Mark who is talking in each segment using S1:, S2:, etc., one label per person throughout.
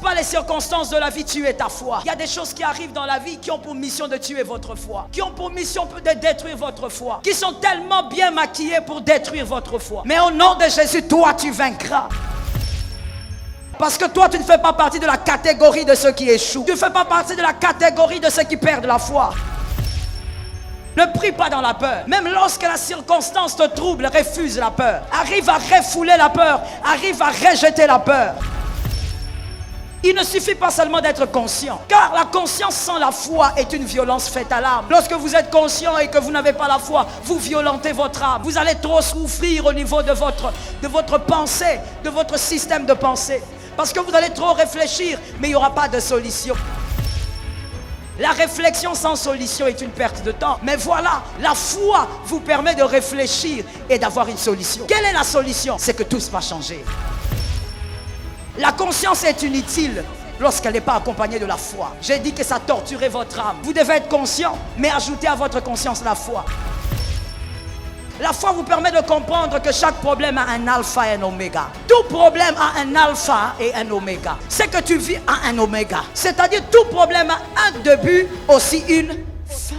S1: pas les circonstances de la vie tuer ta foi. Il y a des choses qui arrivent dans la vie qui ont pour mission de tuer votre foi, qui ont pour mission de détruire votre foi, qui sont tellement bien maquillées pour détruire votre foi. Mais au nom de Jésus, toi tu vaincras. Parce que toi, tu ne fais pas partie de la catégorie de ceux qui échouent. Tu ne fais pas partie de la catégorie de ceux qui perdent la foi. Ne prie pas dans la peur. Même lorsque la circonstance te trouble, refuse la peur. Arrive à refouler la peur. Arrive à rejeter la peur. Il ne suffit pas seulement d'être conscient. Car la conscience sans la foi est une violence faite à l'âme. Lorsque vous êtes conscient et que vous n'avez pas la foi, vous violentez votre âme. Vous allez trop souffrir au niveau de votre pensée, de votre système de pensée. Parce que vous allez trop réfléchir, mais il n'y aura pas de solution. La réflexion sans solution est une perte de temps. Mais voilà, la foi vous permet de réfléchir et d'avoir une solution. Quelle est la solution? C'est que tout va changer. La conscience est inutile lorsqu'elle n'est pas accompagnée de la foi. J'ai dit que ça torturait votre âme. Vous devez être conscient, mais ajoutez à votre conscience la foi. La foi vous permet de comprendre que chaque problème a un alpha et un oméga. Tout problème a un alpha et un oméga. Ce que tu vis a un oméga. C'est-à-dire tout problème a un début, aussi une fin.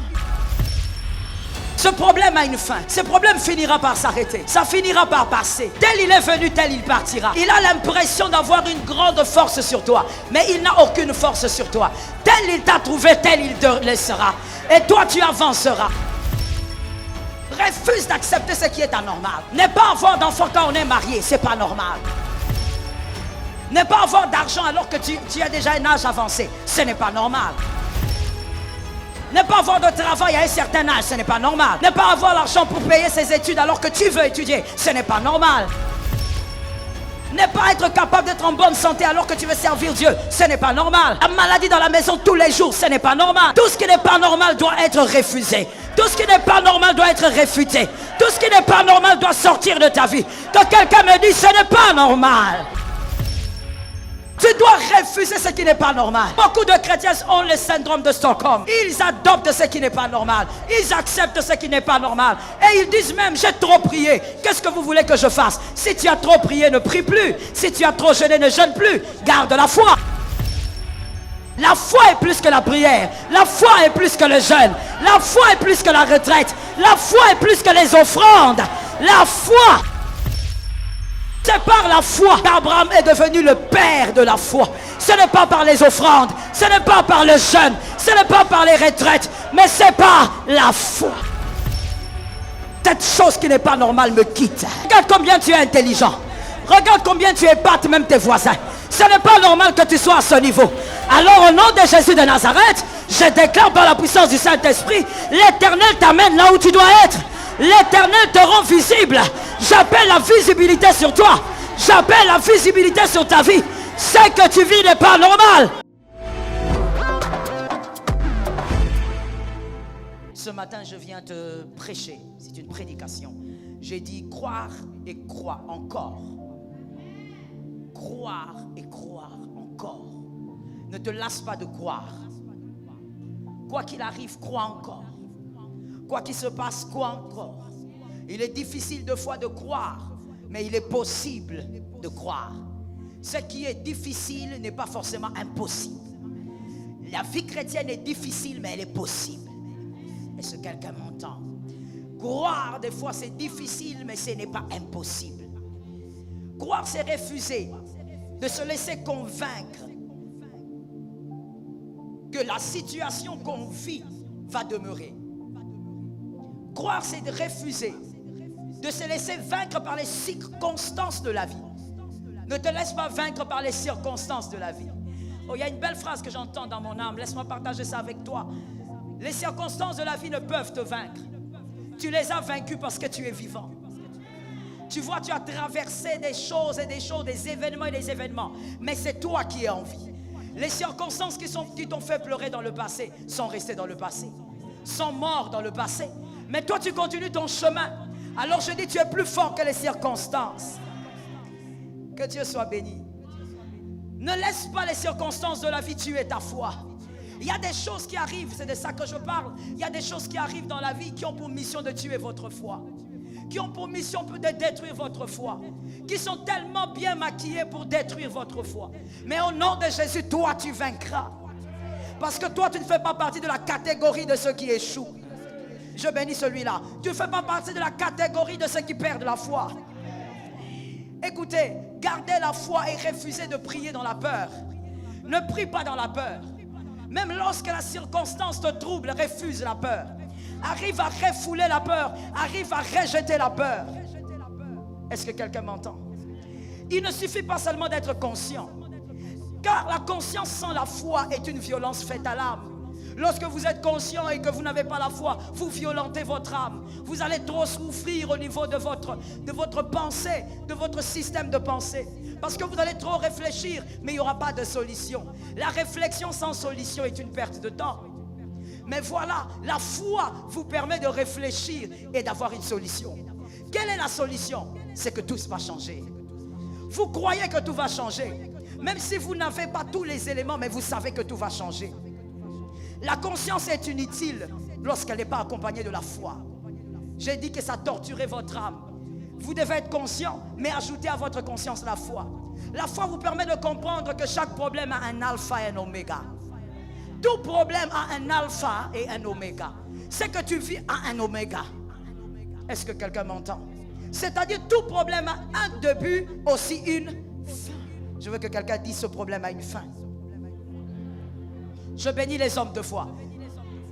S1: Ce problème a une fin. Ce problème finira par s'arrêter. Ça finira par passer. Tel il est venu, tel il partira. Il a l'impression d'avoir une grande force sur toi. Mais il n'a aucune force sur toi. Tel il t'a trouvé, tel il te laissera. Et toi tu avanceras. Refuse d'accepter ce qui est anormal. Ne pas avoir d'enfant quand on est marié, c'est pas normal. Ne pas avoir d'argent alors que tu as déjà un âge avancé, ce n'est pas normal. Ne pas avoir de travail à un certain âge, ce n'est pas normal. Ne pas avoir l'argent pour payer ses études alors que tu veux étudier, ce n'est pas normal. Ne pas être capable d'être en bonne santé alors que tu veux servir Dieu, ce n'est pas normal. La maladie dans la maison tous les jours, ce n'est pas normal. Tout ce qui n'est pas normal doit être refusé. Tout ce qui n'est pas normal doit être réfuté. Tout ce qui n'est pas normal doit sortir de ta vie. Que quelqu'un me dise, ce n'est pas normal. Tu dois refuser ce qui n'est pas normal. Beaucoup de chrétiens ont le syndrome de Stockholm. Ils adoptent ce qui n'est pas normal. Ils acceptent ce qui n'est pas normal. Et ils disent même, j'ai trop prié. Qu'est-ce que vous voulez que je fasse? Si tu as trop prié, ne prie plus. Si tu as trop jeûné, ne jeûne plus. Garde la foi. La foi est plus que la prière. La foi est plus que le jeûne. La foi est plus que la retraite. La foi est plus que les offrandes. La foi. C'est par la foi qu'Abraham est devenu le père de la foi. Ce n'est pas par les offrandes. Ce n'est pas par le jeûne. Ce n'est pas par les retraites. Mais c'est par la foi. Cette chose qui n'est pas normale me quitte. Regarde combien tu es intelligent. Regarde combien tu épates même tes voisins. Ce n'est pas normal que tu sois à ce niveau. Alors au nom de Jésus de Nazareth, je déclare par la puissance du Saint-Esprit, l'Éternel t'amène là où tu dois être. L'Éternel te rend visible. J'appelle la visibilité sur toi. J'appelle la visibilité sur ta vie. Ce que tu vis n'est pas normal. Ce matin, je viens te prêcher. C'est une prédication. J'ai dit croire et croire encore. Croire et croire encore. Ne te lasse pas de croire. Quoi qu'il arrive, crois encore. Quoi qu'il se passe, crois encore. Il est difficile de fois de croire, mais il est possible de croire. Ce qui est difficile n'est pas forcément impossible. La vie chrétienne est difficile, mais elle est possible. Est-ce que quelqu'un m'entend? Croire, des fois, c'est difficile, mais ce n'est pas impossible. Croire, c'est refuser de se laisser convaincre que la situation qu'on vit va demeurer. Croire, c'est de refuser de se laisser vaincre par les circonstances de la vie. Ne te laisse pas vaincre par les circonstances de la vie. Oh, il y a une belle phrase que j'entends dans mon âme. Laisse-moi partager ça avec toi. Les circonstances de la vie ne peuvent te vaincre. Tu les as vaincus parce que tu es vivant. Tu vois, tu as traversé des choses et des choses, des événements et des événements. Mais c'est toi qui es en vie. Les circonstances qui t'ont fait pleurer dans le passé sont restées dans le passé. Sont morts dans le passé. Mais toi, tu continues ton chemin. Alors je dis, tu es plus fort que les circonstances. Que Dieu soit béni. Ne laisse pas les circonstances de la vie tuer ta foi. Il y a des choses qui arrivent, c'est de ça que je parle. Il y a des choses qui arrivent dans la vie qui ont pour mission de tuer votre foi. qui ont pour mission de détruire votre foi, qui sont tellement bien maquillés pour détruire votre foi. Mais au nom de Jésus, toi tu vaincras. Parce que toi tu ne fais pas partie de la catégorie de ceux qui échouent. Je bénis celui-là. Tu ne fais pas partie de la catégorie de ceux qui perdent la foi. Écoutez, gardez la foi et refusez de prier dans la peur. Ne prie pas dans la peur. Même lorsque la circonstance te trouble, refuse la peur. Arrive à refouler la peur. Arrive à rejeter la peur. Est-ce que quelqu'un m'entend? Il ne suffit pas seulement d'être conscient. Car la conscience sans la foi est une violence faite à l'âme. Lorsque vous êtes conscient et que vous n'avez pas la foi, vous violentez votre âme. Vous allez trop souffrir au niveau de votre pensée, de votre système de pensée. Parce que vous allez trop réfléchir, mais il n'y aura pas de solution. La réflexion sans solution est une perte de temps. Mais voilà, la foi vous permet de réfléchir et d'avoir une solution. Quelle est la solution? C'est que tout va changer. Vous croyez que tout va changer. Même si vous n'avez pas tous les éléments, mais vous savez que tout va changer. La conscience est inutile lorsqu'elle n'est pas accompagnée de la foi. J'ai dit que ça torturait votre âme. Vous devez être conscient, mais ajoutez à votre conscience la foi. La foi vous permet de comprendre que chaque problème a un alpha et un oméga. Tout problème a un alpha et un oméga. Ce que tu vis a un oméga. Est-ce que quelqu'un m'entend? C'est-à-dire tout problème a un début, aussi une fin. Je veux que quelqu'un dise ce problème a une fin. Je bénis les hommes de foi.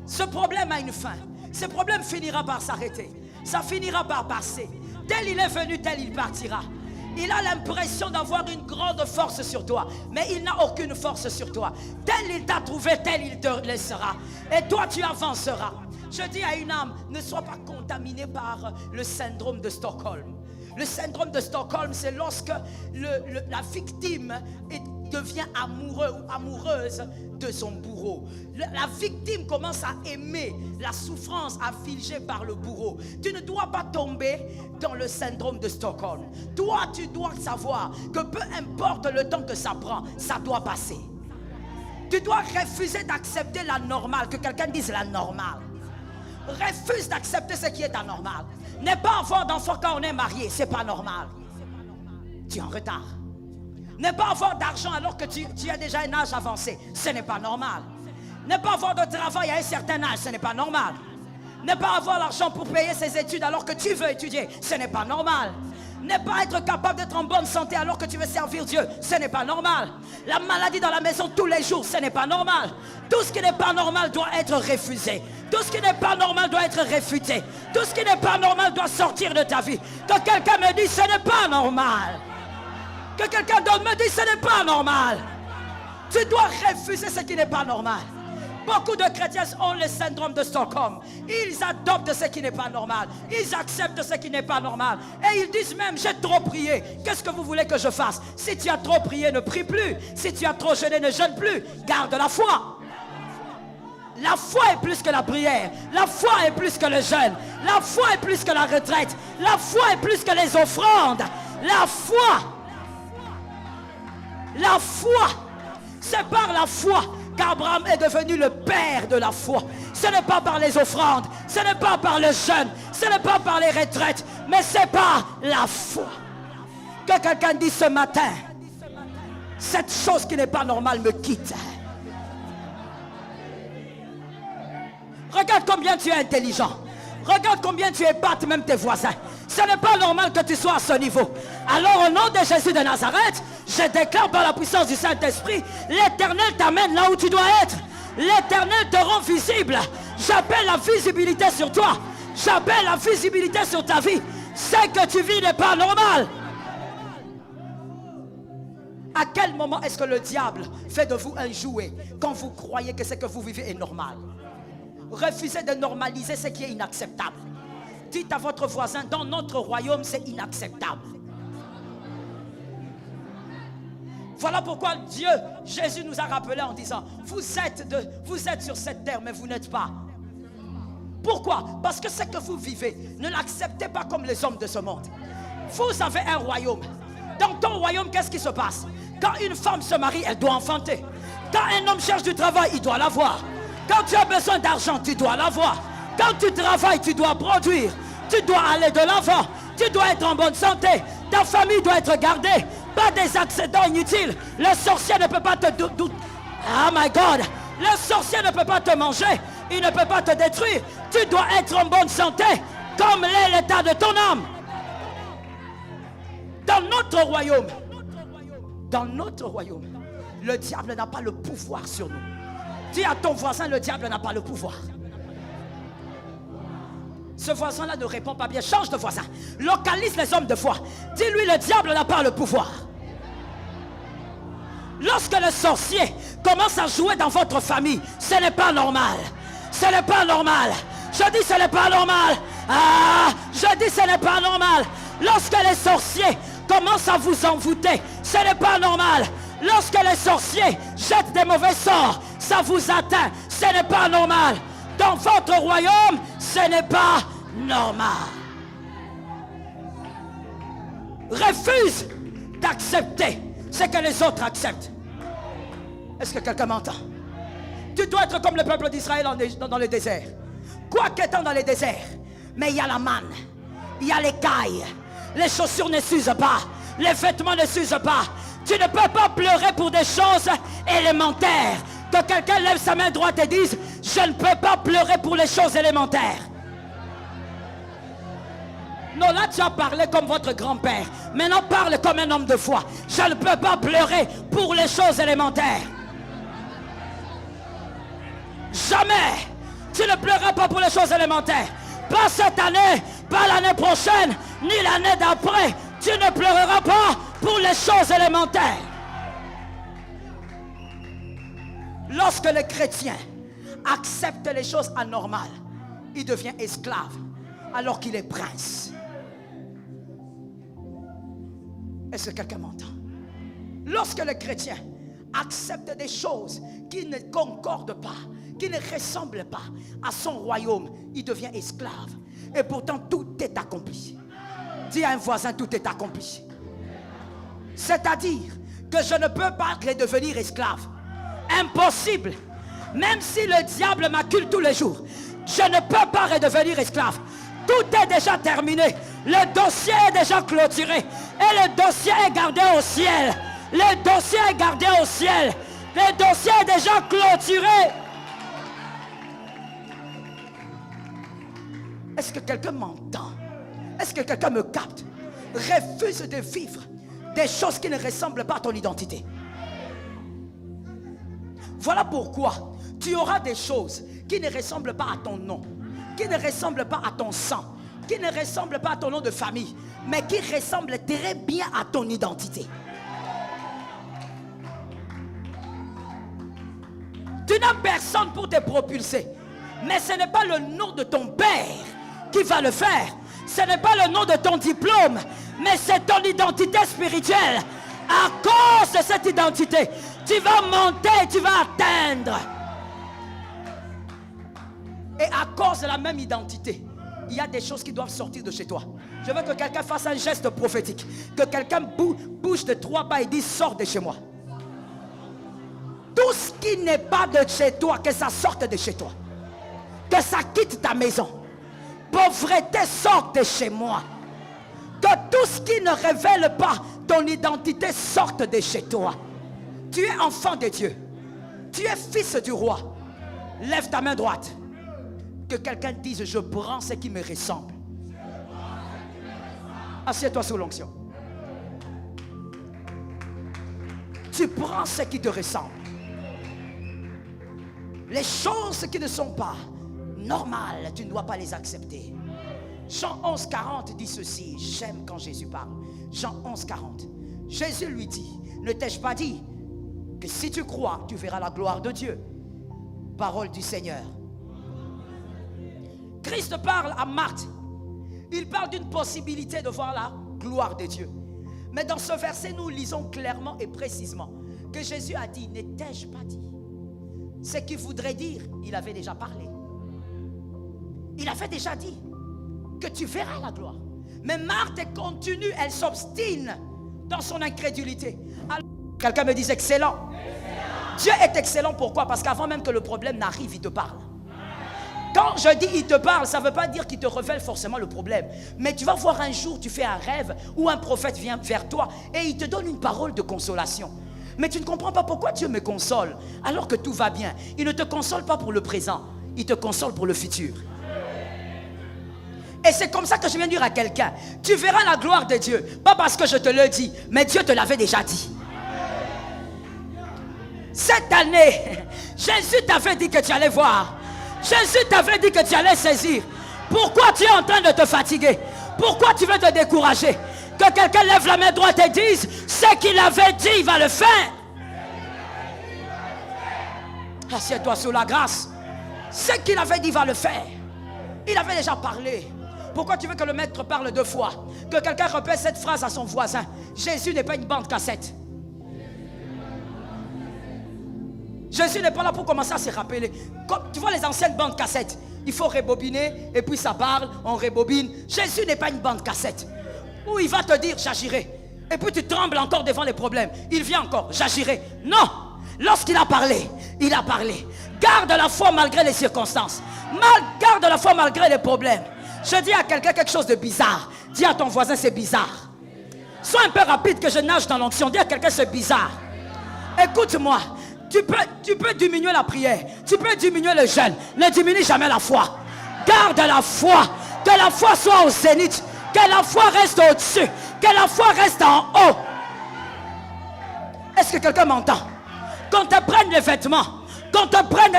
S1: Ce problème a une fin. Ce problème finira par s'arrêter. Ça finira par passer. Tel il est venu, tel il partira. Il a l'impression d'avoir une grande force sur toi, mais il n'a aucune force sur toi. Tel il t'a trouvé, tel il te laissera. Et toi tu avanceras. Je dis à une âme, ne sois pas contaminé par le syndrome de Stockholm. Le syndrome de Stockholm, c'est lorsque la victime devient amoureux ou amoureuse de son bourreau. La victime commence à aimer la souffrance affligée par le bourreau. Tu ne dois pas tomber dans le syndrome de Stockholm. Toi, tu dois savoir que peu importe le temps que ça prend, ça doit passer. Tu dois refuser d'accepter la normale, que quelqu'un dise la normale. Refuse d'accepter ce qui est anormal. Ne pas avoir d'enfant quand on est marié, c'est pas normal. Tu es en retard. Ne pas avoir d'argent alors que tu as déjà un âge avancé, ce n'est pas normal. Ne pas avoir de travail à un certain âge, ce n'est pas normal. Ne pas avoir l'argent pour payer ses études alors que tu veux étudier, ce n'est pas normal. Ne pas être capable d'être en bonne santé alors que tu veux servir Dieu, ce n'est pas normal. La maladie dans la maison tous les jours, ce n'est pas normal. Tout ce qui n'est pas normal doit être refusé. Tout ce qui n'est pas normal doit être réfuté. Tout ce qui n'est pas normal doit sortir de ta vie. Que quelqu'un me dise, ce n'est pas normal. Que quelqu'un d'autre me dise, ce n'est pas normal. Tu dois refuser ce qui n'est pas normal. Beaucoup de chrétiens ont le syndrome de Stockholm. Ils adoptent ce qui n'est pas normal. Ils acceptent ce qui n'est pas normal. Et ils disent même, j'ai trop prié. Qu'est-ce que vous voulez que je fasse? Si tu as trop prié, ne prie plus. Si tu as trop jeûné, ne jeûne plus. Garde la foi. La foi est plus que la prière. La foi est plus que le jeûne. La foi est plus que la retraite. La foi est plus que les offrandes. La foi. La foi. C'est par la foi qu'Abraham est devenu le père de la foi. Ce n'est pas par les offrandes, ce n'est pas par le jeûne, ce n'est pas par les retraites, mais c'est par la foi. Que quelqu'un dise ce matin, cette chose qui n'est pas normale me quitte. Regarde combien tu es intelligent. Regarde combien tu épates même tes voisins. Ce n'est pas normal que tu sois à ce niveau. Alors au nom de Jésus de Nazareth, je déclare par la puissance du Saint-Esprit, l'Éternel t'amène là où tu dois être. L'Éternel te rend visible. J'appelle la visibilité sur toi. J'appelle la visibilité sur ta vie. Ce que tu vis n'est pas normal. À quel moment est-ce que le diable fait de vous un jouet quand vous croyez que ce que vous vivez est normal? Refusez de normaliser ce qui est inacceptable. Dites à votre voisin, dans notre royaume, c'est inacceptable. Voilà pourquoi Dieu, Jésus nous a rappelé en disant, vous êtes sur cette terre, mais vous n'êtes pas. Pourquoi? Parce que ce que vous vivez, ne l'acceptez pas comme les hommes de ce monde. Vous avez un royaume. Dans ton royaume, qu'est-ce qui se passe? Quand une femme se marie, elle doit enfanter. Quand un homme cherche du travail, il doit l'avoir. Quand tu as besoin d'argent, tu dois l'avoir. Quand tu travailles, tu dois produire. Tu dois aller de l'avant. Tu dois être en bonne santé. Ta famille doit être gardée. Pas des accidents inutiles. Le sorcier ne peut pas te... Oh my God. Le sorcier ne peut pas te manger. Il ne peut pas te détruire. Tu dois être en bonne santé, comme l'est l'état de ton âme. Dans notre royaume, le diable n'a pas le pouvoir sur nous. Dis à ton voisin, le diable n'a pas le pouvoir. Ce voisin-là ne répond pas bien. Change de voisin. Localise les hommes de foi. Dis-lui, le diable n'a pas le pouvoir. Lorsque le sorcier commence à jouer dans votre famille, ce n'est pas normal. Ce n'est pas normal. Je dis, ce n'est pas normal. Ah, je dis, ce n'est pas normal. Lorsque les sorciers commencent à vous envoûter, ce n'est pas normal. Lorsque les sorciers jettent des mauvais sorts, ça vous atteint. Ce n'est pas normal. Dans votre royaume, ce n'est pas normal. Refuse d'accepter ce que les autres acceptent. Est-ce que quelqu'un m'entend? Tu dois être comme le peuple d'Israël dans le désert. Quoi qu'étant dans le désert, mais il y a la manne, il y a l'écaille, les chaussures ne s'usent pas, les vêtements ne s'usent pas. Tu ne peux pas pleurer pour des choses élémentaires. Que quelqu'un lève sa main droite et dise, je ne peux pas pleurer pour les choses élémentaires. Non, là tu as parlé comme votre grand-père. Maintenant parle comme un homme de foi. Je ne peux pas pleurer pour les choses élémentaires. Jamais. Tu ne pleureras pas pour les choses élémentaires. Pas cette année, pas l'année prochaine, ni l'année d'après. Tu ne pleureras pas pour les choses élémentaires. Lorsque le chrétien accepte les choses anormales, il devient esclave alors qu'il est prince. Est-ce que quelqu'un m'entend? Lorsque le chrétien accepte des choses qui ne concordent pas, qui ne ressemblent pas à son royaume, il devient esclave. Et pourtant tout est accompli. Dis à un voisin, tout est accompli. C'est-à-dire que je ne peux pas redevenir esclave. Impossible. Même si le diable m'accule tous les jours, je ne peux pas redevenir esclave. Tout est déjà terminé. Le dossier est déjà clôturé. Et le dossier est gardé au ciel. Le dossier est gardé au ciel. Le dossier est déjà clôturé. Est-ce que quelqu'un m'entend? Est-ce que quelqu'un me capte? Refuse de vivre des choses qui ne ressemblent pas à ton identité. Voilà pourquoi tu auras des choses qui ne ressemblent pas à ton nom, qui ne ressemblent pas à ton sang, qui ne ressemblent pas à ton nom de famille, mais qui ressemblent très bien à ton identité. Tu n'as personne pour te propulser, mais ce n'est pas le nom de ton père qui va le faire. Ce n'est pas le nom de ton diplôme, mais c'est ton identité spirituelle. À cause de cette identité, tu vas monter, tu vas atteindre. Et à cause de la même identité, il y a des choses qui doivent sortir de chez toi. Je veux que quelqu'un fasse un geste prophétique. Que quelqu'un bouge de 3 pas et dise, sors de chez moi. Tout ce qui n'est pas de chez toi, que ça sorte de chez toi. Que ça quitte ta maison. Pauvreté, sorte de chez moi. Que tout ce qui ne révèle pas ton identité sorte de chez toi. Tu es enfant de Dieu. Tu es fils du roi. Lève ta main droite. Que quelqu'un dise, je prends ce qui me ressemble. Assieds-toi sous l'onction. Tu prends ce qui te ressemble. Les choses qui ne sont pas normales, tu ne dois pas les accepter. Jean 11, 40 dit ceci. J'aime quand Jésus parle. Jean 11, 40. Jésus lui dit, ne t'ai-je pas dit que si tu crois, tu verras la gloire de Dieu? Parole du Seigneur. Christ parle à Marthe. Il parle d'une possibilité de voir la gloire de Dieu. Mais dans ce verset, nous lisons clairement et précisément que Jésus a dit, ne t'ai-je pas dit? Ce qu'il voudrait dire, il avait déjà parlé. Il avait déjà dit que tu verras la gloire. Mais Marthe continue, elle s'obstine dans son incrédulité. Alors, quelqu'un me dit excellent. Dieu est excellent, pourquoi? Parce qu'avant même que le problème n'arrive, il te parle. Quand je dis il te parle, ça ne veut pas dire qu'il te révèle forcément le problème. Mais tu vas voir un jour, tu fais un rêve où un prophète vient vers toi et il te donne une parole de consolation. Mais tu ne comprends pas pourquoi Dieu me console alors que tout va bien. Il ne te console pas pour le présent, il te console pour le futur. Et c'est comme ça que je viens dire à quelqu'un, tu verras la gloire de Dieu. Pas parce que je te le dis, mais Dieu te l'avait déjà dit. Cette année, Jésus t'avait dit que tu allais voir. Jésus t'avait dit que tu allais saisir. Pourquoi tu es en train de te fatiguer? Pourquoi tu veux te décourager? Que quelqu'un lève la main droite et dise, ce qu'il avait dit, il va le faire. Assieds-toi sous la grâce. Ce qu'il avait dit, il va le faire. Il avait déjà parlé. Pourquoi tu veux que le maître parle 2 fois? Que quelqu'un répète cette phrase à son voisin. Jésus n'est pas une bande cassette. Jésus n'est pas là pour commencer à se rappeler. Comme, tu vois les anciennes bandes cassettes, il faut rebobiner et puis ça parle, on rebobine. Jésus n'est pas une bande cassette où il va te dire j'agirai. Et puis tu trembles encore devant les problèmes. Il vient encore, j'agirai. Non, lorsqu'il a parlé, il a parlé. Garde la foi malgré les circonstances. Garde la foi malgré les problèmes. Je dis à quelqu'un quelque chose de bizarre. Dis à ton voisin c'est bizarre. Sois un peu rapide que je nage dans l'onction. Dis à quelqu'un c'est bizarre. Écoute-moi. Tu peux diminuer la prière, tu peux diminuer le jeûne, ne diminue jamais la foi. Garde la foi, que la foi soit au zénith, que la foi reste au-dessus, que la foi reste en haut. Est-ce que quelqu'un m'entend? Qu'on te prenne les vêtements, qu'on te prenne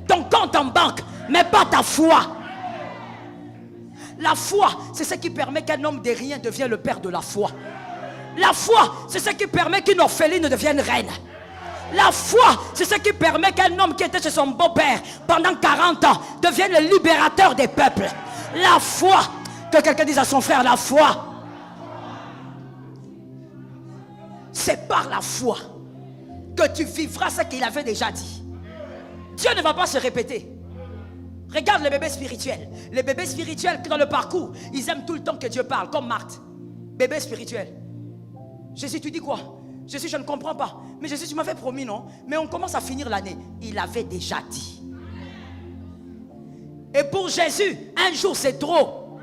S1: ton compte en banque, mais pas ta foi. La foi, c'est ce qui permet qu'un homme de rien devienne le père de la foi. La foi, c'est ce qui permet qu'une orpheline devienne reine. La foi, c'est ce qui permet qu'un homme qui était chez son beau-père pendant 40 ans devienne le libérateur des peuples. La foi, que quelqu'un dise à son frère, la foi. C'est par la foi que tu vivras ce qu'il avait déjà dit. Dieu ne va pas se répéter. Regarde les bébés spirituels. Les bébés spirituels dans le parcours, ils aiment tout le temps que Dieu parle, comme Marthe. Bébé spirituel. Jésus, tu dis quoi? Jésus, je ne comprends pas. Mais Jésus, tu m'avais promis, non? Mais on commence à finir l'année. Il avait déjà dit. Et pour Jésus, un jour c'est trop.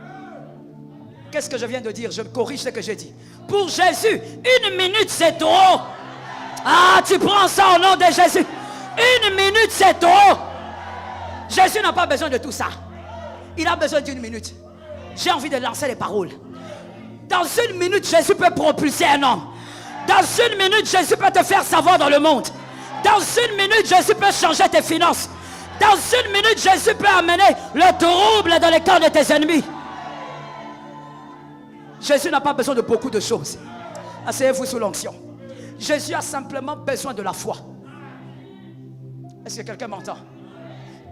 S1: Qu'est-ce que je viens de dire? Je corrige ce que j'ai dit. Pour Jésus, 1 minute c'est trop. Ah, tu prends ça au nom de Jésus. 1 minute c'est trop. Jésus n'a pas besoin de tout ça. Il a besoin d'1 minute. J'ai envie de lancer les paroles. Dans 1 minute, Jésus peut propulser un homme. Dans 1 minute, Jésus peut te faire savoir dans le monde. Dans 1 minute, Jésus peut changer tes finances. Dans 1 minute, Jésus peut amener le trouble dans les cœurs de tes ennemis. Jésus n'a pas besoin de beaucoup de choses. Asseyez-vous sous l'onction. Jésus a simplement besoin de la foi. Est-ce que quelqu'un m'entend?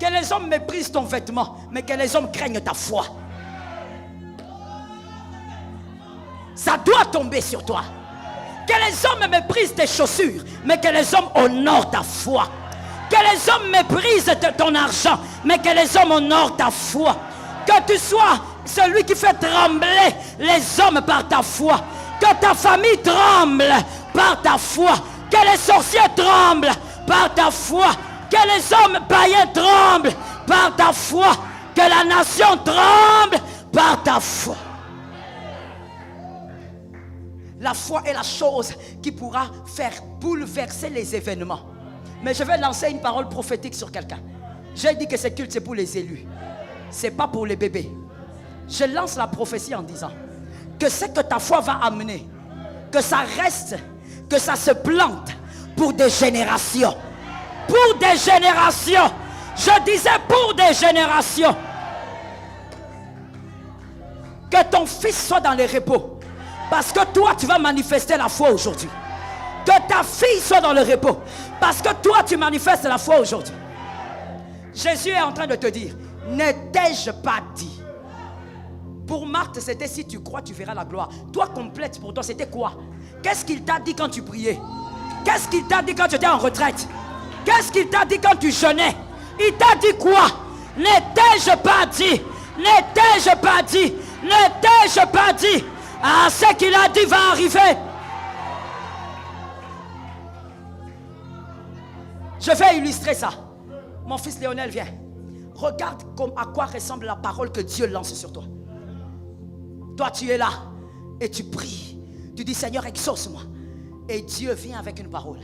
S1: Que les hommes méprisent ton vêtement, mais que les hommes craignent ta foi. Ça doit tomber sur toi. Que les hommes méprisent tes chaussures, mais que les hommes honorent ta foi. Que les hommes méprisent ton argent, mais que les hommes honorent ta foi. Que tu sois celui qui fait trembler les hommes par ta foi. Que ta famille tremble par ta foi. Que les sorciers tremblent par ta foi. Que les hommes païens tremblent par ta foi. Que la nation tremble par ta foi. La foi est la chose qui pourra faire bouleverser les événements. Mais je vais lancer une parole prophétique sur quelqu'un. J'ai dit que ce culte c'est pour les élus. C'est pas pour les bébés. Je lance la prophétie en disant que ce que ta foi va amener, que ça reste, que ça se plante pour des générations. Pour des générations. Je disais pour des générations. Que ton fils soit dans les repos. Parce que toi, tu vas manifester la foi aujourd'hui. Que ta fille soit dans le repos. Parce que toi, tu manifestes la foi aujourd'hui. Jésus est en train de te dire, ne t'ai-je pas dit? Pour Marthe, c'était si tu crois, tu verras la gloire. Toi, complète pour toi, c'était quoi? Qu'est-ce qu'il t'a dit quand tu priais? Qu'est-ce qu'il t'a dit quand tu étais en retraite? Qu'est-ce qu'il t'a dit quand tu jeûnais? Il t'a dit quoi? Ne t'ai-je pas dit? Ne t'ai-je pas dit? Ne t'ai-je pas dit? Ah, ce qu'il a dit va arriver. Je vais illustrer ça. Mon fils Léonel, viens. Regarde à quoi ressemble la parole que Dieu lance sur toi. Toi, tu es là et tu pries. Tu dis, Seigneur, exauce-moi. Et Dieu vient avec une parole.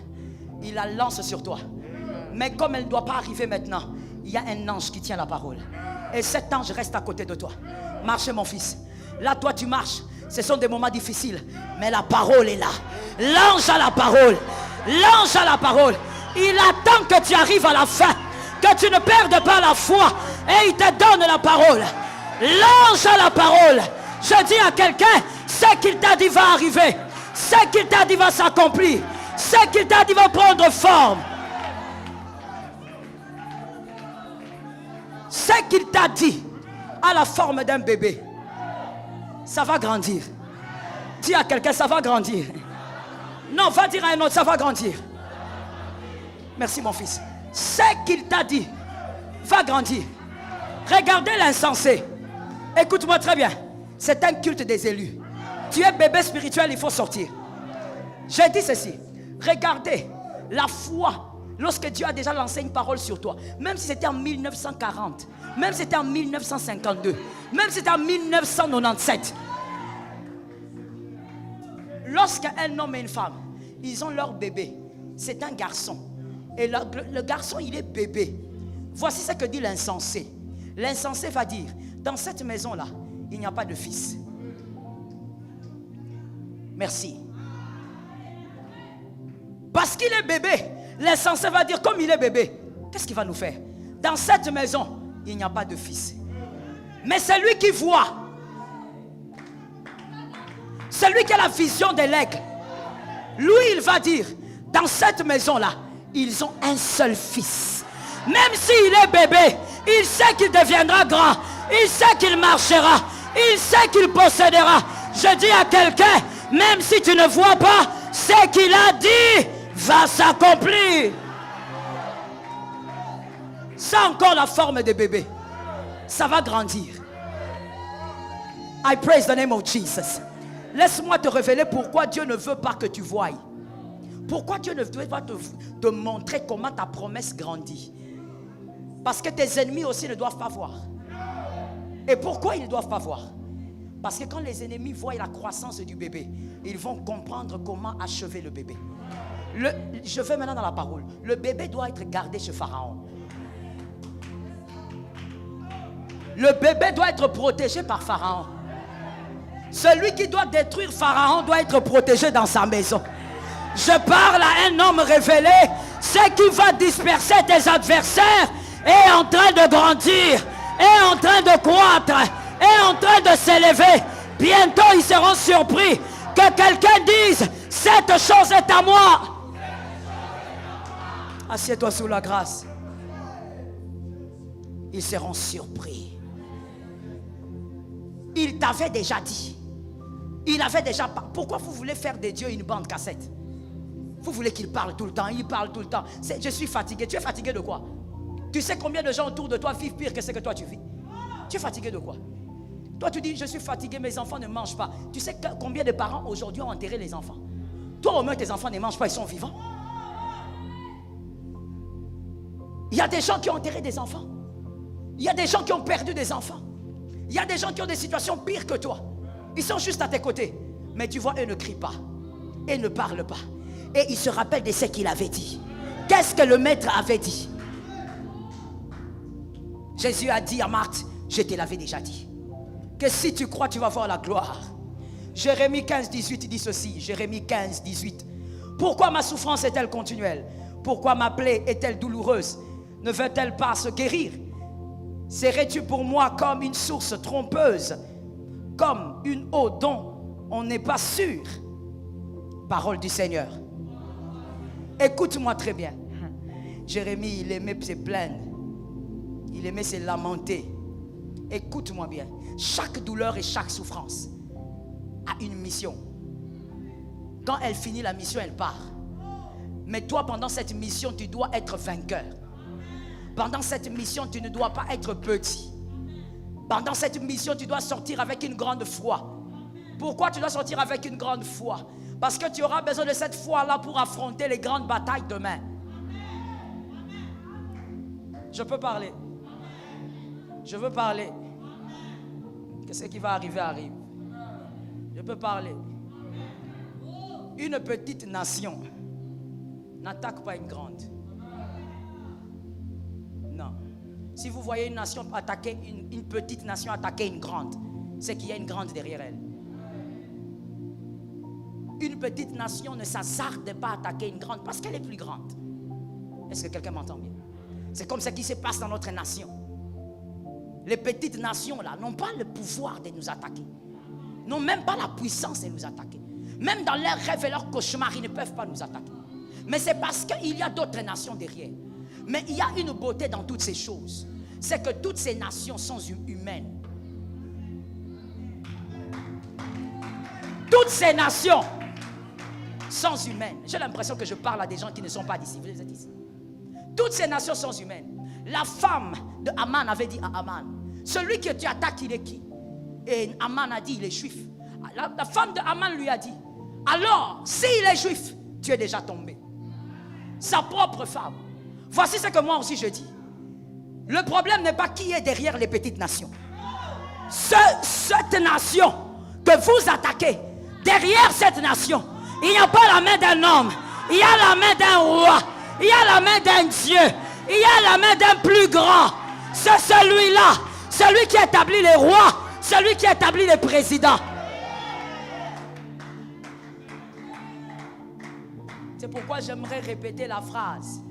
S1: Il la lance sur toi. Mais comme elle ne doit pas arriver maintenant, il y a un ange qui tient la parole. Et cet ange reste à côté de toi. Marche, mon fils. Là, toi, tu marches. Ce sont des moments difficiles. Mais la parole est là. L'ange a la parole. L'ange a la parole. Il attend que tu arrives à la fin. Que tu ne perdes pas la foi. Et il te donne la parole. L'ange a la parole. Je dis à quelqu'un, ce qu'il t'a dit va arriver. Ce qu'il t'a dit va s'accomplir. Ce qu'il t'a dit va prendre forme. Ce qu'il t'a dit a la forme d'un bébé. Ça va grandir. Dis à quelqu'un, ça va grandir. Non, va dire à un autre, ça va grandir. Merci mon fils. Ce qu'il t'a dit va grandir. Regardez l'insensé. Écoute-moi très bien. C'est un culte des élus. Tu es bébé spirituel, il faut sortir. J'ai dit ceci. Regardez la foi. Lorsque Dieu a déjà lancé une parole sur toi, même si c'était en 1940, même si c'était en 1952, même si c'était en 1997, lorsqu'un homme et une femme, ils ont leur bébé, c'est un garçon, et le garçon il est bébé. Voici ce que dit l'insensé. L'insensé va dire, dans cette maison-là, il n'y a pas de fils. Merci. Parce qu'il est bébé, l'insensé va dire, comme il est bébé, qu'est-ce qu'il va nous faire? Dans cette maison, il n'y a pas de fils. Mais celui qui voit, celui qui a la vision de l'aigle, lui, il va dire, dans cette maison-là, ils ont un seul fils. Même s'il est bébé, il sait qu'il deviendra grand, il sait qu'il marchera, il sait qu'il possédera. Je dis à quelqu'un, même si tu ne vois pas, ce qu'il a dit va s'accomplir. Ça encore la forme de bébé. Ça va grandir. I praise the name of Jesus. Laisse-moi te révéler pourquoi Dieu ne veut pas que tu voies. Pourquoi Dieu ne veut pas te montrer comment ta promesse grandit. Parce que tes ennemis aussi ne doivent pas voir. Et pourquoi ils ne doivent pas voir? Parce que quand les ennemis voient la croissance du bébé, ils vont comprendre comment achever le bébé. Je vais maintenant dans la parole. Le bébé doit être gardé chez Pharaon. Le bébé doit être protégé par Pharaon. Celui qui doit détruire Pharaon doit être protégé dans sa maison. Je parle à un homme révélé. Ce qui va disperser tes adversaires est en train de grandir, est en train de croître, est en train de s'élever. Bientôt ils seront surpris que quelqu'un dise, cette chose est à moi. Assieds-toi sous la grâce. Ils seront surpris. Il t'avait déjà dit. Il avait déjà... Pourquoi vous voulez faire de Dieu une bande cassette? Vous voulez qu'il parle tout le temps. Il parle tout le temps. Je suis fatigué. Tu es fatigué de quoi? Tu sais combien de gens autour de toi vivent pire que ce que toi tu vis? Tu es fatigué de quoi? Toi tu dis, je suis fatigué, mes enfants ne mangent pas. Tu sais combien de parents aujourd'hui ont enterré les enfants? Toi au moins tes enfants ne mangent pas, ils sont vivants. Il y a des gens qui ont enterré des enfants. Il y a des gens qui ont perdu des enfants. Il y a des gens qui ont des situations pires que toi. Ils sont juste à tes côtés. Mais tu vois, eux ne crient pas. Ils ne parlent pas. Et ils se rappellent de ce qu'il avait dit. Qu'est-ce que le maître avait dit? Jésus a dit à Marthe, je te l'avais déjà dit, que si tu crois, tu vas voir la gloire. Jérémie 15, 18 dit ceci. Jérémie 15, 18. Pourquoi ma souffrance est-elle continuelle? Pourquoi ma plaie est-elle douloureuse? Ne veut-elle pas se guérir? Serais-tu pour moi comme une source trompeuse, comme une eau dont on n'est pas sûr? Parole du Seigneur. Écoute-moi très bien. Jérémie, il aimait se plaindre. Il aimait se lamenter. Écoute-moi bien. Chaque douleur et chaque souffrance a une mission. Quand elle finit la mission, elle part. Mais toi, pendant cette mission, tu dois être vainqueur. Pendant cette mission, tu ne dois pas être petit. Pendant cette mission, tu dois sortir avec une grande foi. Pourquoi tu dois sortir avec une grande foi? Parce que tu auras besoin de cette foi-là pour affronter les grandes batailles demain. Je peux parler. Je veux parler. Que ce qui va arriver arrive. Je peux parler. Une petite nation n'attaque pas une grande. Non. Si vous voyez une nation attaquer, une petite nation attaquer une grande, c'est qu'il y a une grande derrière elle. Une petite nation ne s'hasarde pas à attaquer une grande parce qu'elle est plus grande. Est-ce que quelqu'un m'entend bien? C'est comme ce qui se passe dans notre nation. Les petites nations là n'ont pas le pouvoir de nous attaquer. N'ont même pas la puissance de nous attaquer. Même dans leurs rêves et leurs cauchemars, ils ne peuvent pas nous attaquer. Mais c'est parce qu'il y a d'autres nations derrière. Mais il y a une beauté dans toutes ces choses. C'est que toutes ces nations sont humaines. Toutes ces nations sont humaines. J'ai l'impression que je parle à des gens qui ne sont pas d'ici. Vous êtes ici. Toutes ces nations sont humaines. La femme de Aman avait dit à Aman, celui que tu attaques, il est qui? Et Aman a dit, il est juif. La femme de Aman lui a dit, alors, s'il est juif, tu es déjà tombé. Sa propre femme. Voici ce que moi aussi je dis. Le problème n'est pas qui est derrière les petites nations. Cette nation que vous attaquez, derrière cette nation, il n'y a pas la main d'un homme, il y a la main d'un roi, il y a la main d'un Dieu, il y a la main d'un plus grand. C'est celui-là, celui qui établit les rois, celui qui établit les présidents. C'est pourquoi j'aimerais répéter la phrase.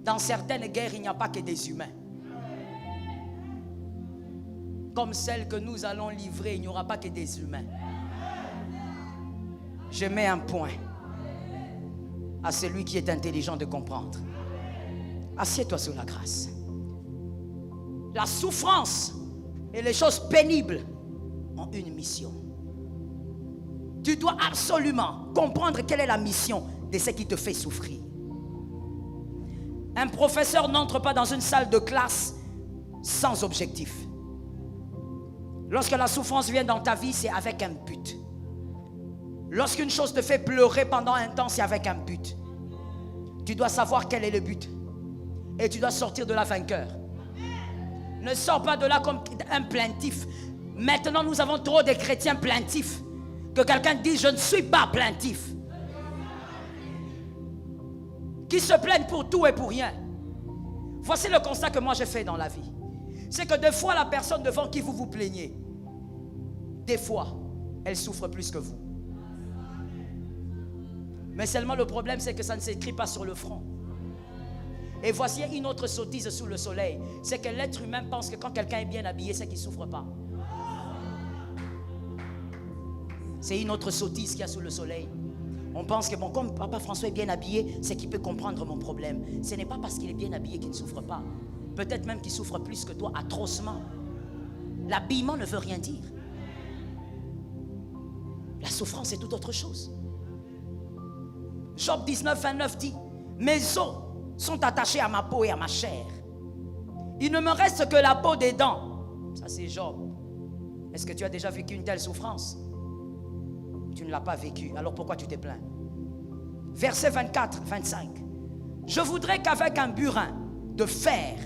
S1: Dans certaines guerres, il n'y a pas que des humains. Comme celle que nous allons livrer, il n'y aura pas que des humains. Je mets un point à celui qui est intelligent de comprendre. Assieds-toi sur la grâce. La souffrance et les choses pénibles ont une mission. Tu dois absolument comprendre quelle est la mission de ce qui te fait souffrir. Un professeur n'entre pas dans une salle de classe sans objectif. Lorsque la souffrance vient dans ta vie, c'est avec un but. Lorsqu'une chose te fait pleurer pendant un temps, c'est avec un but. Tu dois savoir quel est le but. Et tu dois sortir de là vainqueur. Ne sors pas de là comme un plaintif. Maintenant, nous avons trop de chrétiens plaintifs. Que quelqu'un dise, je ne suis pas plaintif. Qui se plaignent pour tout et pour rien. Voici le constat que moi j'ai fait dans la vie. C'est que des fois, la personne devant qui vous vous plaignez, des fois, elle souffre plus que vous. Mais seulement le problème, c'est que ça ne s'écrit pas sur le front. Et voici une autre sottise sous le soleil. C'est que l'être humain pense que quand quelqu'un est bien habillé, c'est qu'il ne souffre pas. C'est une autre sottise qu'il y a sous le soleil. On pense que bon, comme Papa François est bien habillé, c'est qu'il peut comprendre mon problème. Ce n'est pas parce qu'il est bien habillé qu'il ne souffre pas. Peut-être même qu'il souffre plus que toi, atrocement. L'habillement ne veut rien dire. La souffrance est tout autre chose. Job 19, 29 dit, mes os sont attachés à ma peau et à ma chair. Il ne me reste que la peau des dents. Ça c'est Job. Est-ce que tu as déjà vécu une telle souffrance? Tu ne l'as pas vécu, alors pourquoi tu te plains? Verset 24, 25. Je voudrais qu'avec un burin de fer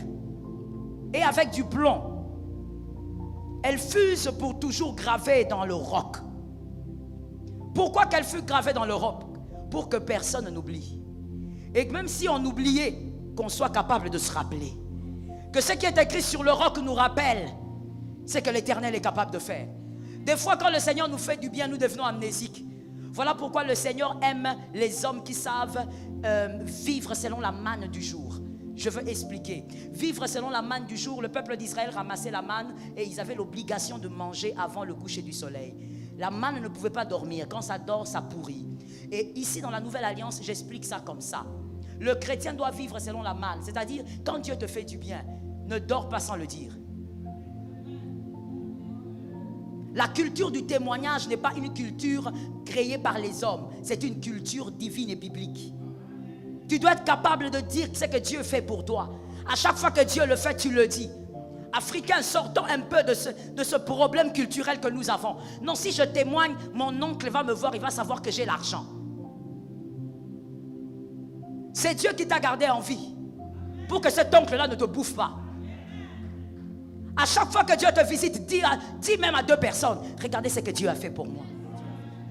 S1: et avec du plomb, elle fût pour toujours gravée dans le roc. Pourquoi qu'elle fût gravée dans le roc? Pour que personne n'oublie. Et même si on oubliait, qu'on soit capable de se rappeler. Que ce qui est écrit sur le roc nous rappelle ce que l'Éternel est capable de faire. Des fois, quand le Seigneur nous fait du bien, nous devenons amnésiques. Voilà pourquoi le Seigneur aime les hommes qui savent vivre selon la manne du jour. Je veux expliquer. Vivre selon la manne du jour, le peuple d'Israël ramassait la manne et ils avaient l'obligation de manger avant le coucher du soleil. La manne ne pouvait pas dormir. Quand ça dort, ça pourrit. Et ici, dans la Nouvelle Alliance, j'explique ça comme ça. Le chrétien doit vivre selon la manne. C'est-à-dire, quand Dieu te fait du bien, ne dors pas sans le dire. La culture du témoignage n'est pas une culture créée par les hommes. C'est une culture divine et biblique. Tu dois être capable de dire ce que Dieu fait pour toi. À chaque fois que Dieu le fait, tu le dis. Africains, sortons un peu de ce problème culturel que nous avons. Non, si je témoigne, mon oncle va me voir, il va savoir que j'ai l'argent. C'est Dieu qui t'a gardé en vie pour que cet oncle-là ne te bouffe pas. À chaque fois que Dieu te visite, dis même à 2 personnes, regardez ce que Dieu a fait pour moi.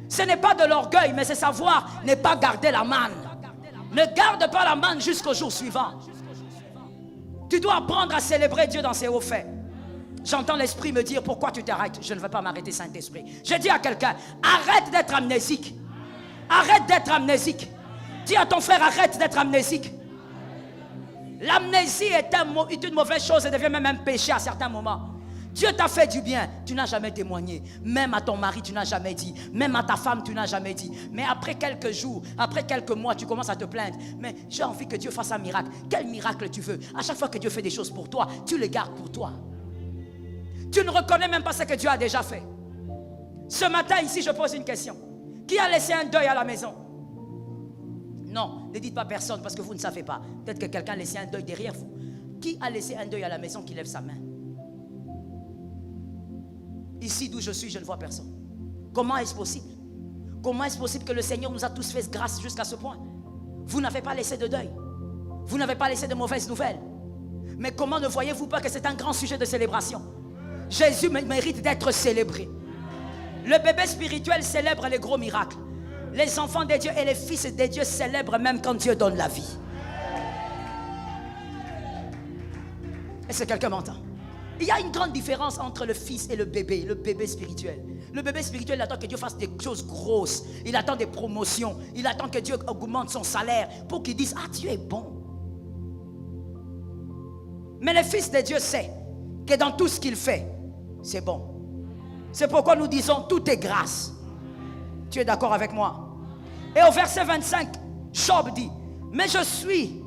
S1: Ce n'est pas de l'orgueil, mais c'est savoir ne pas garder la manne. Ne garde pas la manne jusqu'au jour suivant. Tu dois apprendre à célébrer Dieu dans ses hauts faits. J'entends l'Esprit me dire, pourquoi tu t'arrêtes? Je ne veux pas m'arrêter, Saint-Esprit. Je dis à quelqu'un, arrête d'être amnésique. Arrête d'être amnésique. Dis à ton frère, arrête d'être amnésique. L'amnésie est une mauvaise chose et devient même un péché à certains moments. Dieu t'a fait du bien, tu n'as jamais témoigné. Même à ton mari, tu n'as jamais dit. Même à ta femme, tu n'as jamais dit. Mais après quelques jours, après quelques mois, tu commences à te plaindre. Mais j'ai envie que Dieu fasse un miracle. Quel miracle tu veux? À chaque fois que Dieu fait des choses pour toi, tu les gardes pour toi. Tu ne reconnais même pas ce que Dieu a déjà fait. Ce matin, ici, je pose une question. Qui a laissé un deuil à la maison? Non, ne dites pas personne parce que vous ne savez pas. Peut-être que quelqu'un a laissé un deuil derrière vous. Qui a laissé un deuil à la maison qui lève sa main? Ici d'où je suis, je ne vois personne. Comment est-ce possible? Comment est-ce possible que le Seigneur nous a tous fait grâce jusqu'à ce point? Vous n'avez pas laissé de deuil. Vous n'avez pas laissé de mauvaises nouvelles. Mais comment ne voyez-vous pas que c'est un grand sujet de célébration? Jésus mérite d'être célébré. Le bébé spirituel célèbre les gros miracles. Les enfants de Dieu et les fils de Dieu célèbrent même quand Dieu donne la vie. Est-ce que quelqu'un m'entend? Il y a une grande différence entre le fils et le bébé spirituel. Le bébé spirituel, il attend que Dieu fasse des choses grosses. Il attend des promotions. Il attend que Dieu augmente son salaire pour qu'il dise, ah, Dieu est bon. Mais le fils de Dieu sait que dans tout ce qu'il fait, c'est bon. C'est pourquoi nous disons, tout est grâce. Tu es d'accord avec moi? Et au verset 25, Job dit, mais je sais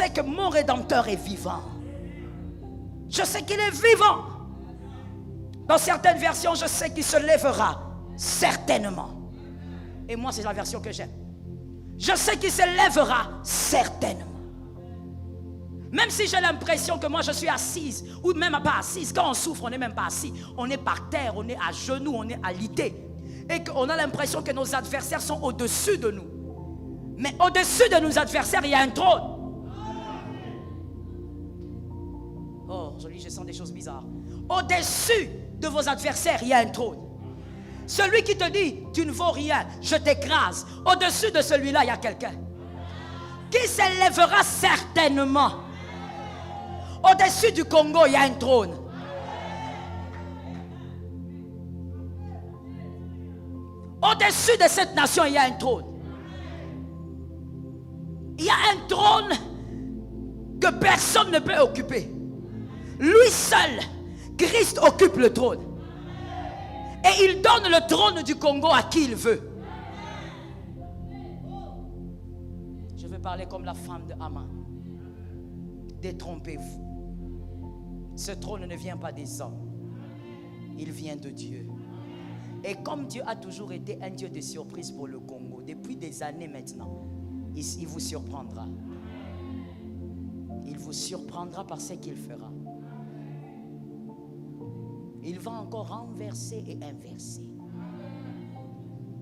S1: que mon Rédempteur est vivant. Je sais qu'il est vivant. Dans certaines versions, je sais qu'il se lèvera certainement. Et moi, c'est la version que j'aime. Je sais qu'il se lèvera certainement. Même si j'ai l'impression que moi je suis assise, ou même pas assise, quand on souffre, on n'est même pas assis. On est par terre, on est à genoux, on est alité. Et qu'on a l'impression que nos adversaires sont au-dessus de nous. Mais au-dessus de nos adversaires, il y a un trône. Oh, je sens des choses bizarres. Au-dessus de vos adversaires, il y a un trône. Celui qui te dit, tu ne vaux rien, je t'écrase. Au-dessus de celui-là, il y a quelqu'un qui s'élèvera certainement. Au-dessus du Congo, il y a un trône. Au-dessus de cette nation, il y a un trône. Il y a un trône que personne ne peut occuper. Lui seul, Christ occupe le trône. Et il donne le trône du Congo à qui il veut. Je vais parler comme la femme de Haman. Détrompez-vous. Ce trône ne vient pas des hommes. Il vient de Dieu. Et comme Dieu a toujours été un Dieu de surprise pour le Congo, depuis des années maintenant, il vous surprendra. Il vous surprendra par ce qu'il fera. Il va encore renverser et inverser.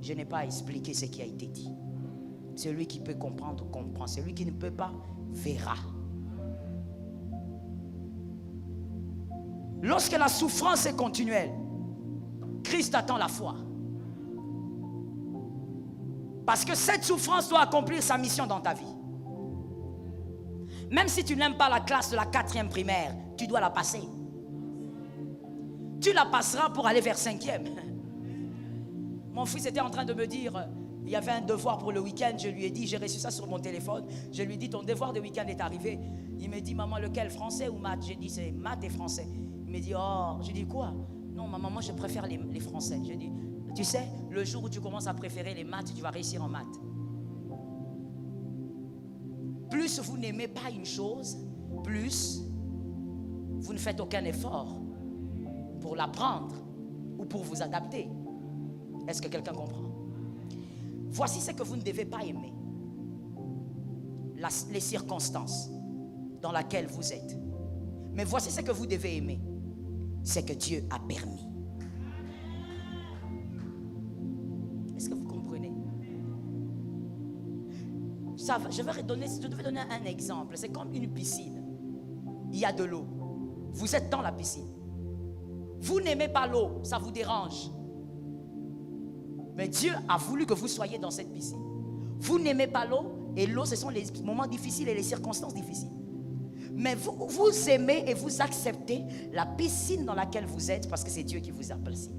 S1: Je n'ai pas à expliquer ce qui a été dit. Celui qui peut comprendre, comprend. Celui qui ne peut pas, verra. Lorsque la souffrance est continuelle, Christ attend la foi. Parce que cette souffrance doit accomplir sa mission dans ta vie. Même si tu n'aimes pas la classe de la 4e primaire, tu dois la passer. Tu la passeras pour aller vers 5e. Mon fils était en train de me dire, il y avait un devoir pour le week-end. Je lui ai dit, j'ai reçu ça sur mon téléphone. Je lui ai dit, ton devoir de week-end est arrivé. Il me dit, maman, lequel, français ou maths? J'ai dit, c'est maths et français. Il me dit, oh, j'ai dit quoi? Non, maman, moi je préfère les français. J'ai dit, tu sais, le jour où tu commences à préférer les maths, tu vas réussir en maths. Plus vous n'aimez pas une chose, plus vous ne faites aucun effort pour l'apprendre ou pour vous adapter. Est-ce que quelqu'un comprend? Voici ce que vous ne devez pas aimer. Les circonstances dans lesquelles vous êtes. Mais voici ce que vous devez aimer. C'est que Dieu a permis. Est-ce que vous comprenez? Je devais donner un exemple. C'est comme une piscine. il y a de l'eau. Vous êtes dans la piscine. Vous n'aimez pas l'eau, ça vous dérange. Mais Dieu a voulu que vous soyez dans cette piscine. Vous n'aimez pas l'eau, et l'eau, ce sont les moments difficiles et les circonstances difficiles. Mais vous aimez et vous acceptez la piscine dans laquelle vous êtes parce que c'est Dieu qui vous a placé.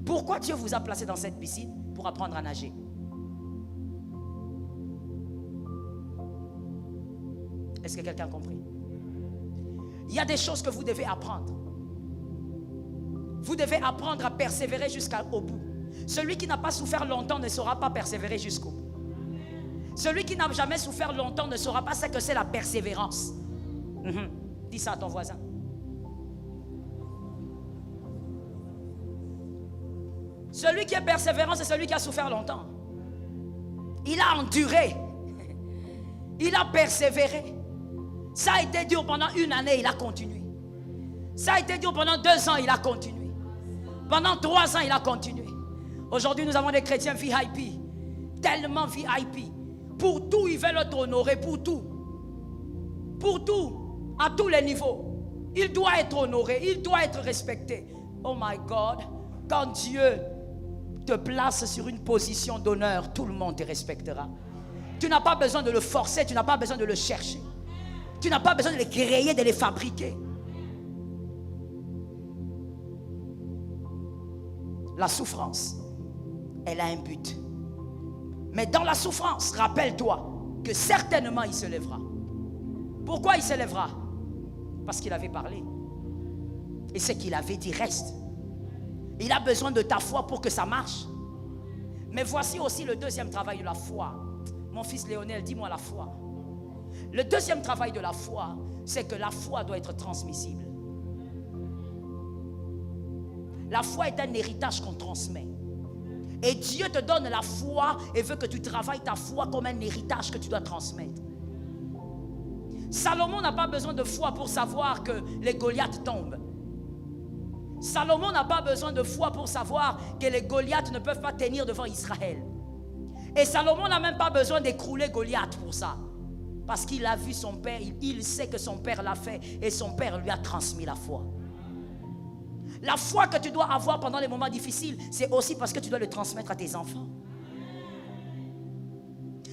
S1: Pourquoi Dieu vous a placé dans cette piscine? Pour apprendre à nager. Est-ce que quelqu'un a compris? Il y a des choses que vous devez apprendre. Vous devez apprendre à persévérer jusqu'au bout. Celui qui n'a pas souffert longtemps ne saura pas persévérer jusqu'au bout. Celui qui n'a jamais souffert longtemps ne saura pas ce que c'est la persévérance. Dis ça à ton voisin. Celui qui est persévérant, c'est celui qui a souffert longtemps. Il a enduré. Il a persévéré. Ça a été dur pendant 1 année, il a continué. Ça a été dur pendant 2 ans, il a continué. Pendant 3 ans, il a continué. Aujourd'hui, nous avons des chrétiens VIP. Tellement VIP. Pour tout, ils veulent être honorés. Pour tout. Pour tout. À tous les niveaux. Il doit être honoré. Il doit être respecté. Oh my God. Quand Dieu te place sur une position d'honneur, tout le monde te respectera. Tu n'as pas besoin de le forcer. Tu n'as pas besoin de le chercher. Tu n'as pas besoin de les créer, de les fabriquer. La souffrance, elle a un but. Mais dans la souffrance, rappelle-toi que certainement il se lèvera. Pourquoi il se lèvera? Parce qu'il avait parlé. Et ce qu'il avait dit reste. Il a besoin de ta foi pour que ça marche. Mais voici aussi le deuxième travail de la foi. Mon fils Léonel, dis-moi la foi. Le deuxième travail de la foi, c'est que la foi doit être transmissible. La foi est un héritage qu'on transmet. Et Dieu te donne la foi et veut que tu travailles ta foi comme un héritage que tu dois transmettre. Salomon n'a pas besoin de foi pour savoir que les Goliaths tombent. Salomon n'a pas besoin de foi pour savoir que les Goliaths ne peuvent pas tenir devant Israël. Et Salomon n'a même pas besoin d'écrouler Goliath pour ça. Parce qu'il a vu son père, il sait que son père l'a fait et son père lui a transmis la foi. La foi que tu dois avoir pendant les moments difficiles, c'est aussi parce que tu dois le transmettre à tes enfants.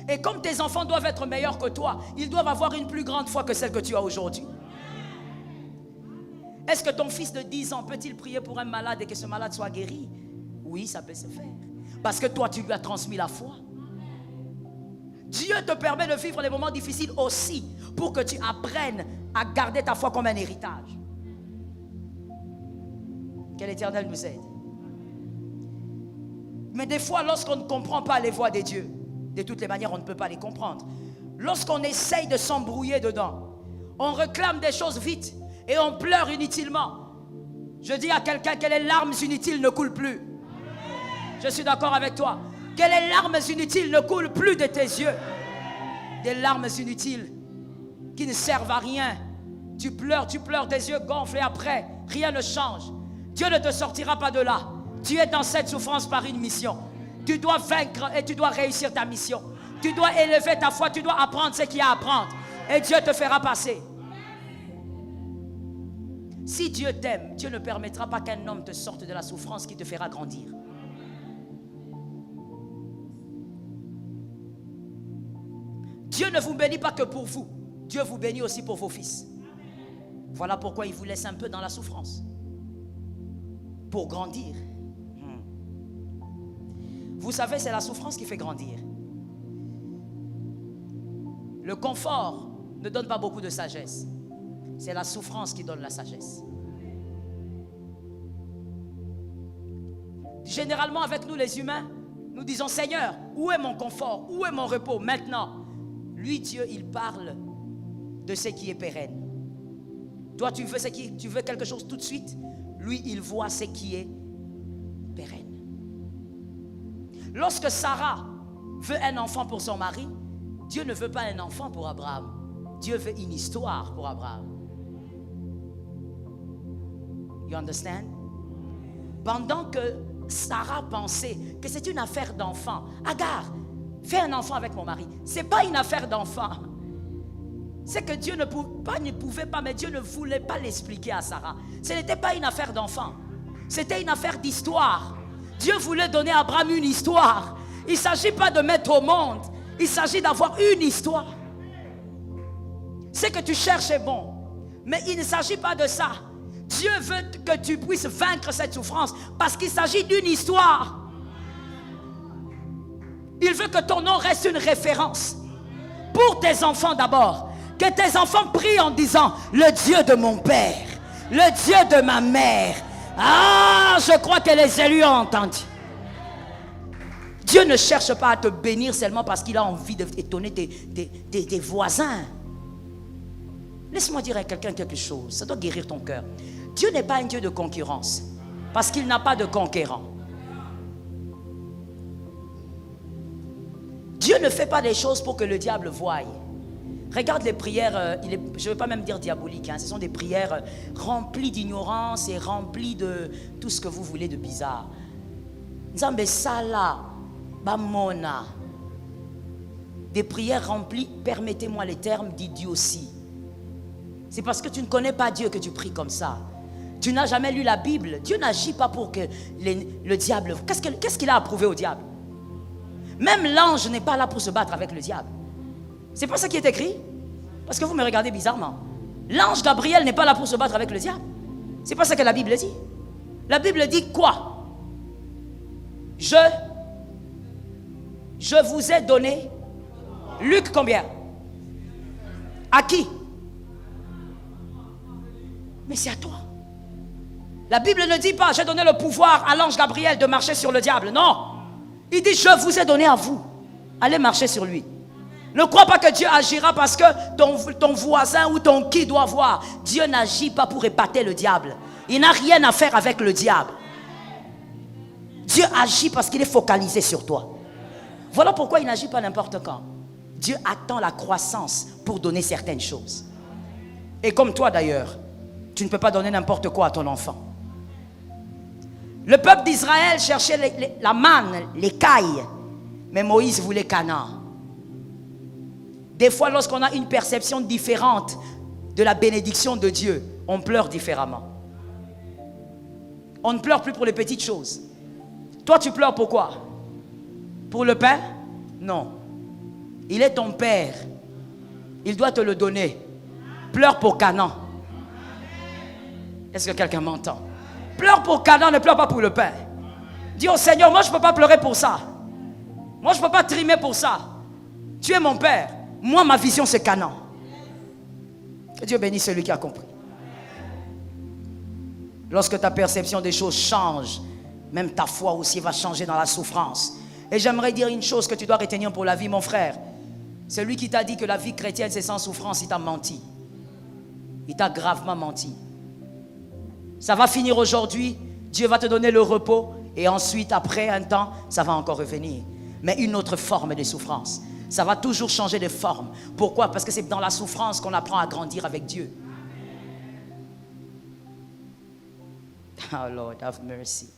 S1: Et comme tes enfants doivent être meilleurs que toi, ils doivent avoir une plus grande foi que celle que tu as aujourd'hui. Est-ce que ton fils de 10 ans peut-il prier pour un malade et que ce malade soit guéri? Oui, ça peut se faire. Parce que toi, tu lui as transmis la foi. Dieu te permet de vivre les moments difficiles aussi pour que tu apprennes à garder ta foi comme un héritage. Que l'Éternel nous aide. Mais des fois, lorsqu'on ne comprend pas les voies de Dieu, de toutes les manières, on ne peut pas les comprendre. Lorsqu'on essaye de s'embrouiller dedans, on réclame des choses vite et on pleure inutilement. Je dis à quelqu'un que les larmes inutiles ne coulent plus. Je suis d'accord avec toi. Que les larmes inutiles ne coulent plus de tes yeux. Des larmes inutiles qui ne servent à rien. Tu pleures, tes yeux gonflent et après, rien ne change. Dieu ne te sortira pas de là. Tu es dans cette souffrance par une mission. Tu dois vaincre et tu dois réussir ta mission. Tu dois élever ta foi, tu dois apprendre ce qu'il y a à apprendre. Et Dieu te fera passer. Si Dieu t'aime, Dieu ne permettra pas qu'un homme te sorte de la souffrance qui te fera grandir. Dieu ne vous bénit pas que pour vous. Dieu vous bénit aussi pour vos fils. Voilà pourquoi il vous laisse un peu dans la souffrance. Pour grandir. Vous savez, c'est la souffrance qui fait grandir. Le confort ne donne pas beaucoup de sagesse. C'est la souffrance qui donne la sagesse. Généralement, avec nous les humains, nous disons: Seigneur, où est mon confort? Où est mon repos maintenant? Lui, Dieu, il parle de ce qui est pérenne. Toi, tu veux quelque chose tout de suite. Lui, il voit ce qui est pérenne. Lorsque Sarah veut un enfant pour son mari, Dieu ne veut pas un enfant pour Abraham. Dieu veut une histoire pour Abraham. You understand? Pendant que Sarah pensait que c'est une affaire d'enfant. Agar, fais un enfant avec mon mari. Ce n'est pas une affaire d'enfant. C'est que Dieu ne pouvait pas, mais Dieu ne voulait pas l'expliquer à Sarah. Ce n'était pas une affaire d'enfant. C'était une affaire d'histoire. Dieu voulait donner à Abraham une histoire. Il ne s'agit pas de mettre au monde. Il s'agit d'avoir une histoire. Ce que tu cherches est bon. Mais il ne s'agit pas de ça. Dieu veut que tu puisses vaincre cette souffrance. Parce qu'il s'agit d'une histoire. Il veut que ton nom reste une référence. Pour tes enfants d'abord. Que tes enfants prient en disant: le Dieu de mon père, le Dieu de ma mère. Ah, je crois que les élus ont entendu. Dieu ne cherche pas à te bénir seulement parce qu'il a envie d'étonner tes voisins. Laisse-moi dire à quelqu'un quelque chose. Ça doit guérir ton cœur. Dieu n'est pas un Dieu de concurrence. Parce qu'il n'a pas de conquérant. Dieu ne fait pas des choses pour que le diable voie. Regarde les prières, je ne veux pas même dire diaboliques, ce sont des prières remplies d'ignorance et remplies de tout ce que vous voulez de bizarre. Nzambe sala, bamona. Des prières remplies, permettez-moi les termes, d'idiotie. C'est parce que tu ne connais pas Dieu que tu pries comme ça. Tu n'as jamais lu la Bible. Dieu n'agit pas pour que le diable... Qu'est-ce qu'il a approuvé au diable? Même l'ange n'est pas là pour se battre avec le diable. C'est pas ça qui est écrit? Parce que vous me regardez bizarrement. L'ange Gabriel n'est pas là pour se battre avec le diable. C'est pas ça que la Bible dit. La Bible dit quoi? Je vous ai donné. Luc combien? À qui? Mais c'est à toi. La Bible ne dit pas: j'ai donné le pouvoir à l'ange Gabriel de marcher sur le diable. Non. Il dit: je vous ai donné à vous. Allez marcher sur lui. Ne crois pas que Dieu agira parce que ton voisin ou ton qui doit voir. Dieu n'agit pas pour épater le diable. Il n'a rien à faire avec le diable. Dieu agit parce qu'il est focalisé sur toi. Voilà pourquoi il n'agit pas n'importe quand. Dieu attend la croissance pour donner certaines choses. Et comme toi d'ailleurs, tu ne peux pas donner n'importe quoi à ton enfant. Le peuple d'Israël cherchait la manne, l'écaille. Mais Moïse voulait Canaan. Des fois, lorsqu'on a une perception différente de la bénédiction de Dieu, on pleure différemment. On ne pleure plus pour les petites choses. Toi, tu pleures pourquoi? Pour le pain? Non. Il est ton père. Il doit te le donner. Pleure pour Canaan. Est-ce que quelqu'un m'entend? Pleure pour Canaan, ne pleure pas pour le pain. Dis au Seigneur: moi je ne peux pas pleurer pour ça. Moi je ne peux pas trimer pour ça. Tu es mon père. Moi ma vision c'est Canaan. Que Dieu bénisse celui qui a compris. Lorsque ta perception des choses change, même ta foi aussi va changer dans la souffrance. Et j'aimerais dire une chose que tu dois retenir pour la vie, mon frère. Celui qui t'a dit que la vie chrétienne c'est sans souffrance, il t'a menti. Il t'a gravement menti. Ça va finir aujourd'hui, Dieu va te donner le repos et ensuite, après un temps, ça va encore revenir. Mais une autre forme de souffrance. Ça va toujours changer de forme. Pourquoi? Parce que c'est dans la souffrance qu'on apprend à grandir avec Dieu. Oh Lord, have mercy.